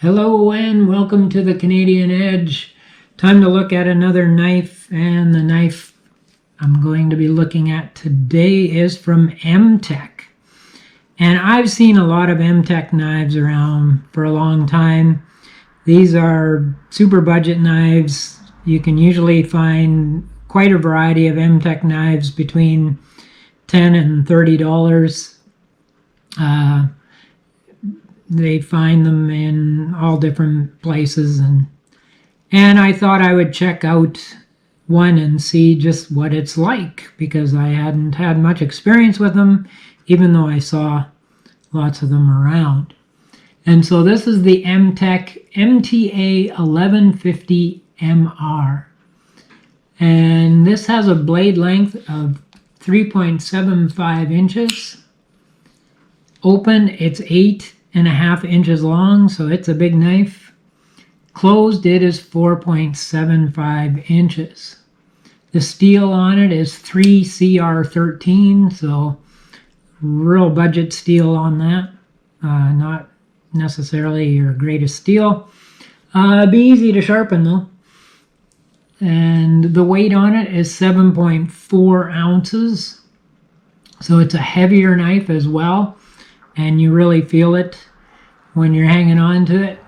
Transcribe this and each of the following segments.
Hello and welcome to the Canadian Edge. Time to look at another knife, and the knife I'm going to be looking at today is from MTech. And I've seen a lot of MTech knives around for a long time. These are super budget knives. You can usually find quite a variety of MTech knives between $10 and $30. They find them in all different places, and I thought I would check out one and see just what it's like, because I hadn't had much experience with them, even though I saw lots of them around. And so this is the MTech MTA1150MR, and this has a blade length of 3.75 inches. Open, it's 8.5 inches long, so it's a big knife. Closed, it is 4.75 inches. The steel on it is 3CR13, so real budget steel on that. Not necessarily your greatest steel. Be easy to sharpen though. And the weight on it is 7.4 ounces. So it's a heavier knife as well, and you really feel it when you're hanging on to it.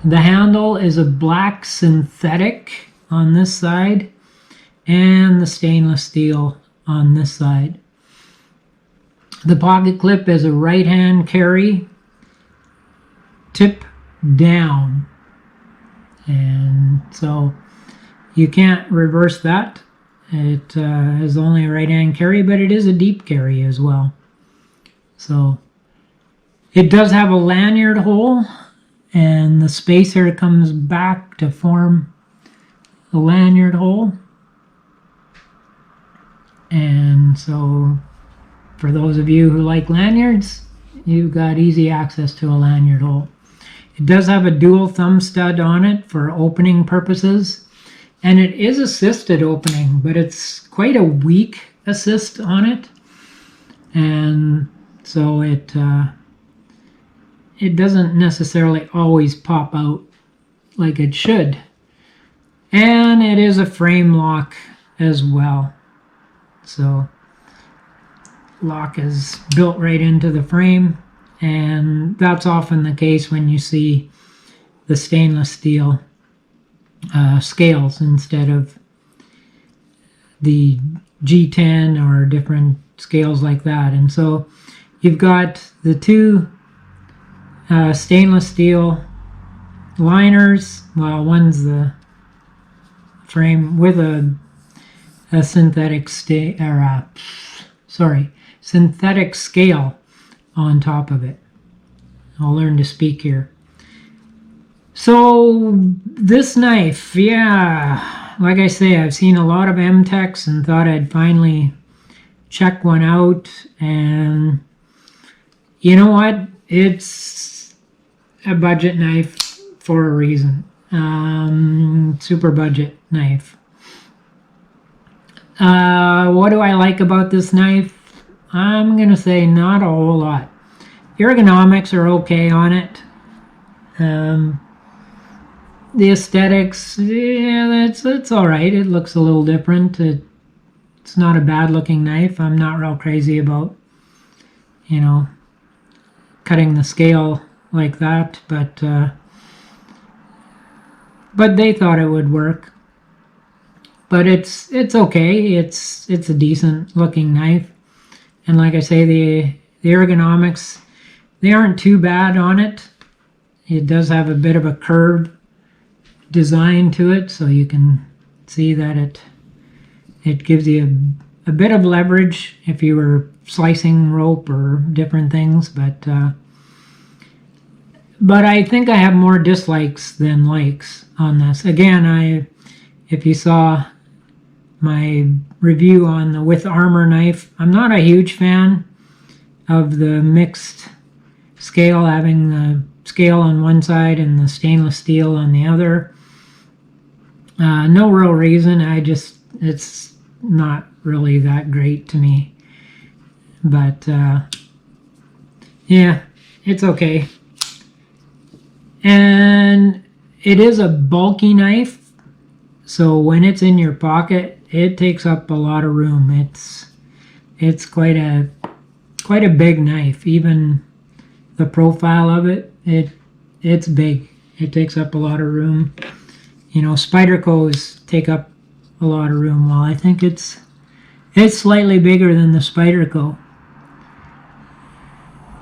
The handle is a black synthetic on this side, and the stainless steel on this side. The pocket clip is a right hand carry, tip down, and so you can't reverse that. It is only a right hand carry, but it is a deep carry as well. So it does have a lanyard hole, and the spacer comes back to form the lanyard hole. And so for those of you who like lanyards, you've got easy access to a lanyard hole. It does have a dual thumb stud on it for opening purposes, and it is assisted opening, but it's quite a weak assist on it, and so it doesn't necessarily always pop out like it should. And it is a frame lock as well. So lock is built right into the frame, and that's often the case when you see the stainless steel scales instead of the G10 or different scales like that. And so you've got the two stainless steel liners. Well, one's the frame with a synthetic synthetic scale on top of it. I'll learn to speak here. So this knife, yeah, like I say, I've seen a lot of MTechs and thought I'd finally check one out, and you know what? It's a budget knife for a reason. Super budget knife. What do I like about this knife? I'm gonna say not a whole lot. Ergonomics are okay on it. The aesthetics, yeah, it's all right. It looks a little different. It's not a bad looking knife. I'm not real crazy about, cutting the scale like that, but they thought it would work. But it's okay. It's a decent looking knife, and like I say, the ergonomics, they aren't too bad on it. It does have a bit of a curved design to it, so you can see that it gives you a bit of leverage if you were slicing rope or different things, but I think I have more dislikes than likes on this. Again, if you saw my review on the With Armor knife, I'm not a huge fan of the mixed scale, having the scale on one side and the stainless steel on the other. No real reason. It's not really that great to me. But yeah, it's okay. And it is a bulky knife, so when it's in your pocket, it takes up a lot of room. It's quite a big knife. Even the profile of it's big. It takes up a lot of room. You know, Spydercos take up a lot of room. Well, I think it's slightly bigger than the Spyderco.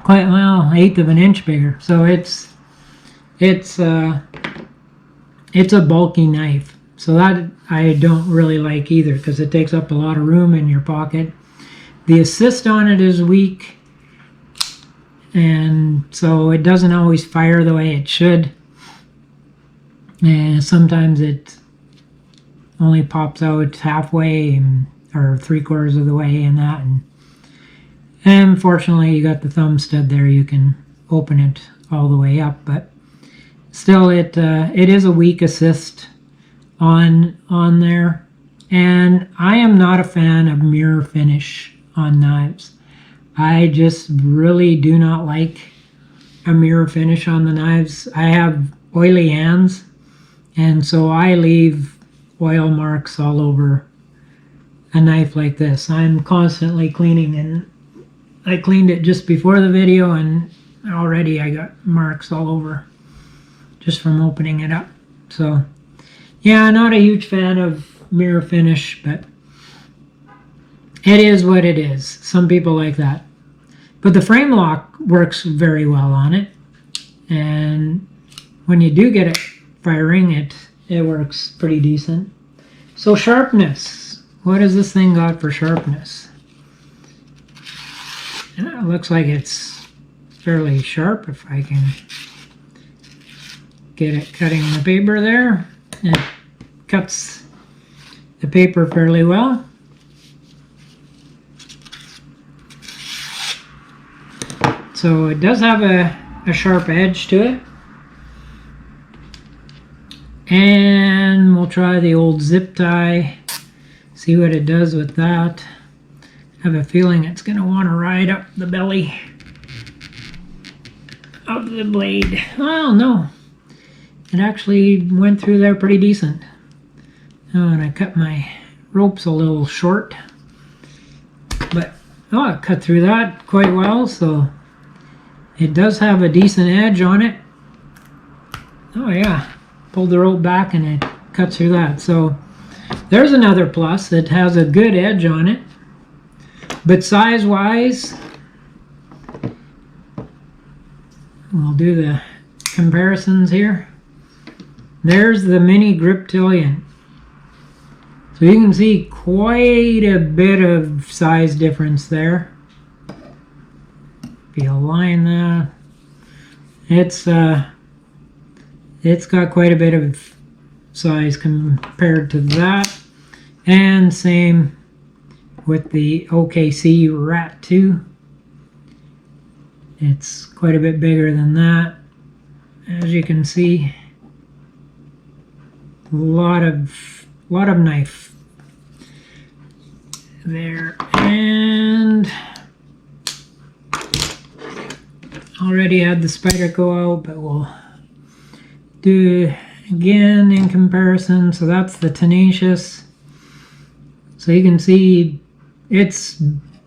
Quite, well, 1/8 of an inch bigger. So it's a bulky knife. So that I don't really like either, because it takes up a lot of room in your pocket. The assist on it is weak, and so it doesn't always fire the way it should. And sometimes it only pops out halfway or 3/4 of the way and that. And fortunately, you got the thumb stud there. You can open it all the way up, but still, it is a weak assist on there. And I am not a fan of mirror finish on knives. I just really do not like a mirror finish on the knives. I have oily hands, and so I leave oil marks all over a knife like this. I'm constantly cleaning, and I cleaned it just before the video, and already I got marks all over just from opening it up. So yeah, not a huge fan of mirror finish, but it is what it is. Some people like that. But the frame lock works very well on it, and when you do get it firing, it works pretty decent. So sharpness. What has this thing got for sharpness? It looks like it's fairly sharp, if I can get it cutting the paper there. It cuts the paper fairly well. So it does have a sharp edge to it. And we'll try the old zip tie, see what it does with that. I have a feeling it's going to want to ride up the belly of the blade. Oh no, it actually went through there pretty decent. Oh, and I cut my ropes a little short, but oh, it cut through that quite well, so it does have a decent edge on it. Oh yeah, pulled the rope back and it cuts through that. So there's another plus. It has a good edge on it. But size-wise, we'll do the comparisons here. There's the mini Griptilian. So you can see quite a bit of size difference there. If you align that, it's got quite a bit of size compared to that. And same with the OKC Rat 2. It's quite a bit bigger than that. As you can see, a lot of knife there. And already had the Spyderco out, but we'll do again in comparison. So that's the Tenacious. So you can see it's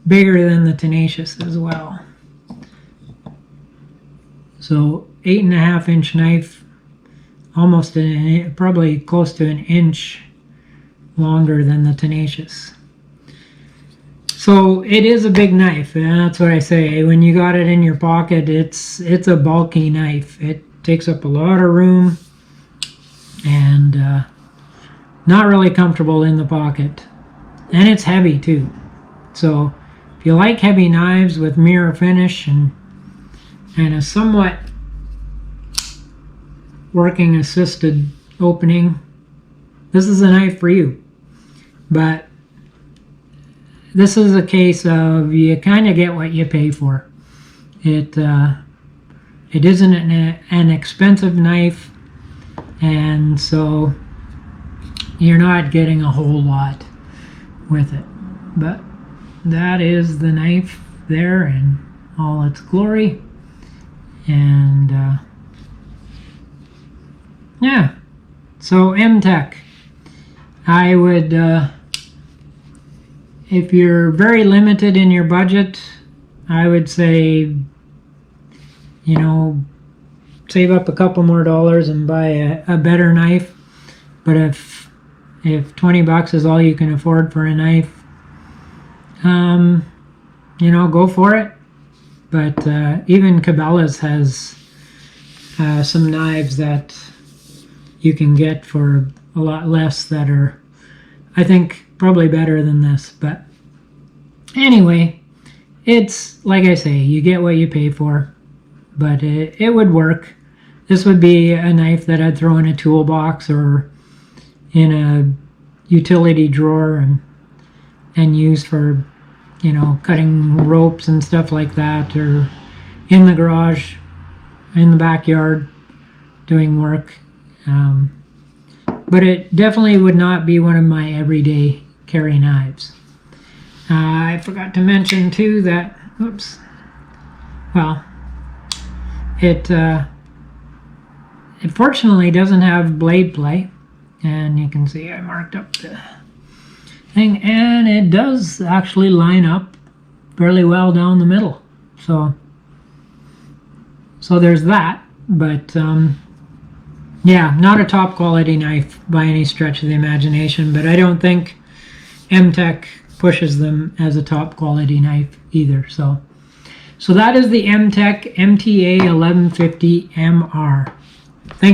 bigger than the Tenacious as well. So 8.5 inch knife, almost probably close to an inch longer than the Tenacious. So it is a big knife, and that's what I say. When you got it in your pocket, it's a bulky knife. It takes up a lot of room, and not really comfortable in the pocket. And it's heavy too. So if you like heavy knives with mirror finish and a somewhat working assisted opening, this is a knife for you. But this is a case of you kind of get what you pay for. It isn't an expensive knife, and so you're not getting a whole lot with it. But that is the knife there in all its glory, and yeah, so MTech. I would, if you're very limited in your budget, I would say, you know, save up a couple more dollars and buy a better knife. But if $20 is all you can afford for a knife, you know, go for it. But even Cabela's has some knives that you can get for a lot less that are, I think, probably better than this. But anyway, it's like I say, you get what you pay for. But it would work. This would be a knife that I'd throw in a toolbox or in a utility drawer and use for, you know, cutting ropes and stuff like that, or in the garage, in the backyard, doing work. But it definitely would not be one of my everyday carry knives. I forgot to mention too that, oops, well, it fortunately doesn't have blade play, and you can see I marked up the thing, and it does actually line up fairly well down the middle. So there's that. But yeah, not a top quality knife by any stretch of the imagination, but I don't think MTech pushes them as a top quality knife either. So that is the MTech MTA1150MR. Thank you.